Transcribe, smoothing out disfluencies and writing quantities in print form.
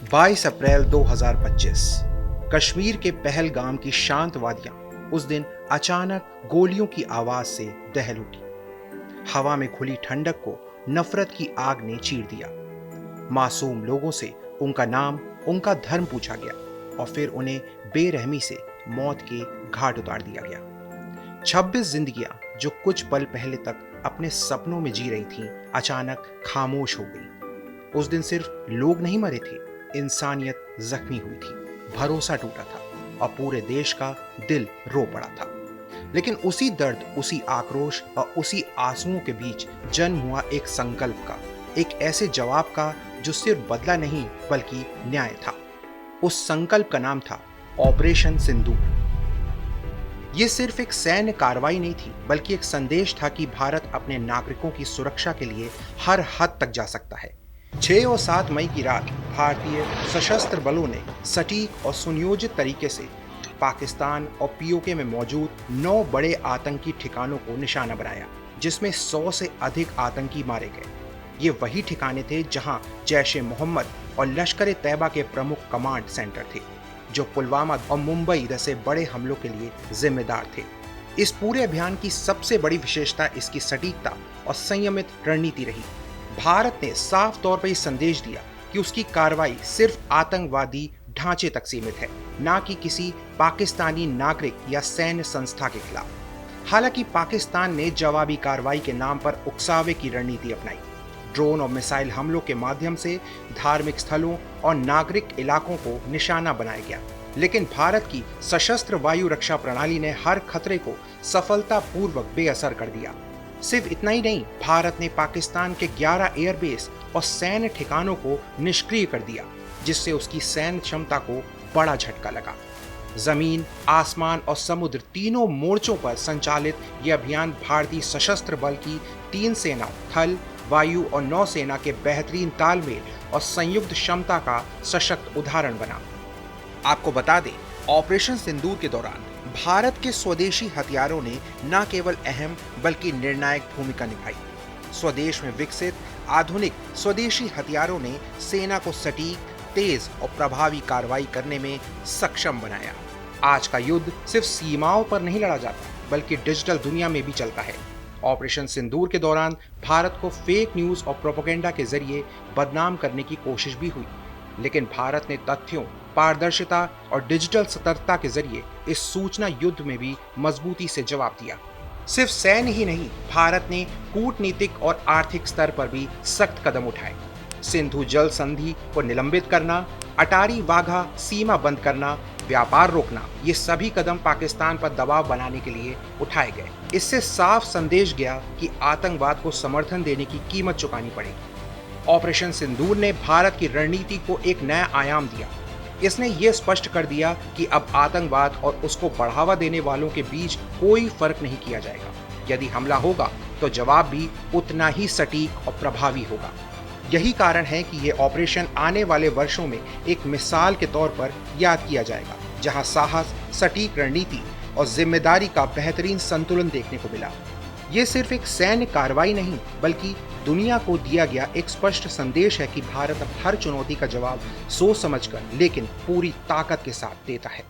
22 अप्रैल 2025 कश्मीर के पहलगाम की शांत वादियां उस दिन अचानक गोलियों की आवाज से दहल उठी। हवा में खुली ठंडक को नफरत की आग ने चीर दिया। मासूम लोगों से उनका नाम, उनका धर्म पूछा गया और फिर उन्हें बेरहमी से मौत के घाट उतार दिया गया। 26 जिंदगियां जो कुछ पल पहले तक अपने सपनों में जी रही थीं, अचानक खामोश हो गई। उस दिन सिर्फ लोग नहीं मरे थे, इंसानियत जख्मी हुई थी, भरोसा टूटा था और पूरे देश का दिल रो पड़ा था। लेकिन उसी दर्द, उसी आक्रोश और उसी आंसुओं के बीच जन्म हुआ एक संकल्प का, एक ऐसे जवाब का जो सिर्फ बदला नहीं बल्कि न्याय था। उस संकल्प का नाम था ऑपरेशन सिंदूर। ये सिर्फ एक सैन्य कार्रवाई नहीं थी, बल्कि एक संदेश था कि भारत अपने नागरिकों की सुरक्षा के लिए हर हद तक जा सकता है। 6 और 7 मई की रात भारतीय सशस्त्र बलों ने सटीक और सुनियोजित तरीके से पाकिस्तान और पीओके में मौजूद 9 बड़े आतंकी ठिकानों को निशाना बनाया, जिसमें 100 से अधिक आतंकी मारे गए। ये वही ठिकाने थे जहां जैश-ए-मोहम्मद और लश्कर-ए-तैयबा के प्रमुख कमांड सेंटर थे, जो पुलवामा और मुंबई जैसे बड़े हमलों के लिए जिम्मेदार थे। इस पूरे अभियान की सबसे बड़ी विशेषता इसकी सटीकता और संयमित रणनीति रही। भारत ने साफ तौर पर यह संदेश दिया कि उसकी कार्रवाई सिर्फ आतंकवादी ढांचे तक सीमित है, ना कि किसी पाकिस्तानी नागरिक या सैन्य संस्था के खिलाफ। हालांकि पाकिस्तान ने जवाबी कार्रवाई के नाम पर उकसावे की रणनीति अपनाई। ड्रोन और मिसाइल हमलों के माध्यम से धार्मिक स्थलों और नागरिक इलाकों को निशाना बनाया गया, लेकिन भारत की सशस्त्र वायु रक्षा प्रणाली ने हर खतरे को सफलतापूर्वक बेअसर कर दिया। सिर्फ इतना ही नहीं, भारत ने पाकिस्तान के 11 एयरबेस और सैन्य ठिकानों को निष्क्रिय कर दिया, जिससे उसकी सैन्य क्षमता को बड़ा झटका लगा। जमीन, आसमान और समुद्र तीनों मोर्चों पर संचालित यह अभियान भारतीय सशस्त्र बल की 3 सेनाओं, थल, वायु और नौसेना के बेहतरीन तालमेल और संयुक्त क्षमता का सशक्त उदाहरण बना। आपको बता दें, ऑपरेशन सिंदूर के दौरान भारत के स्वदेशी हथियारों ने न केवल अहम बल्कि निर्णायक भूमिका निभाई। स्वदेश में विकसित आधुनिक स्वदेशी हथियारों ने सेना को सटीक, तेज और प्रभावी कार्रवाई करने में सक्षम बनाया। आज का युद्ध सिर्फ सीमाओं पर नहीं लड़ा जाता, बल्कि डिजिटल दुनिया में भी चलता है। ऑपरेशन सिंदूर के दौरान भारत को फेक न्यूज और प्रोपेगेंडा के जरिए बदनाम करने की कोशिश भी हुई, लेकिन भारत ने तथ्यों, पारदर्शिता और डिजिटल सतर्कता के जरिए इस सूचना युद्ध में भी मजबूती से जवाब दिया। सिर्फ सैन्य ही नहीं, भारत ने कूटनीतिक और आर्थिक स्तर पर भी सख्त कदम उठाए। सिंधु जल संधि को निलंबित करना, अटारी वाघा सीमा बंद करना, व्यापार रोकना, ये सभी कदम पाकिस्तान पर दबाव बनाने के लिए उठाए गए। इससे साफ संदेश गया कि आतंकवाद को समर्थन देने की कीमत चुकानी पड़ेगी। ऑपरेशन सिंदूर ने भारत की रणनीति को एक नया आयाम दिया। इसने ये स्पष्ट कर दिया कि अब आतंकवाद और उसको बढ़ावा देने वालों के बीच कोई फर्क नहीं किया जाएगा। यदि हमला होगा तो जवाब भी उतना ही सटीक और प्रभावी होगा। यही कारण है कि यह ऑपरेशन आने वाले वर्षों में एक मिसाल के तौर पर याद किया जाएगा, जहां साहस, सटीक रणनीति और जिम्मेदारी का बेहतरीन संतुलन देखने को मिला। ये सिर्फ एक सैन्य कार्रवाई नहीं, बल्कि दुनिया को दिया गया एक स्पष्ट संदेश है कि भारत अब हर चुनौती का जवाब सोच समझकर लेकिन पूरी ताकत के साथ देता है।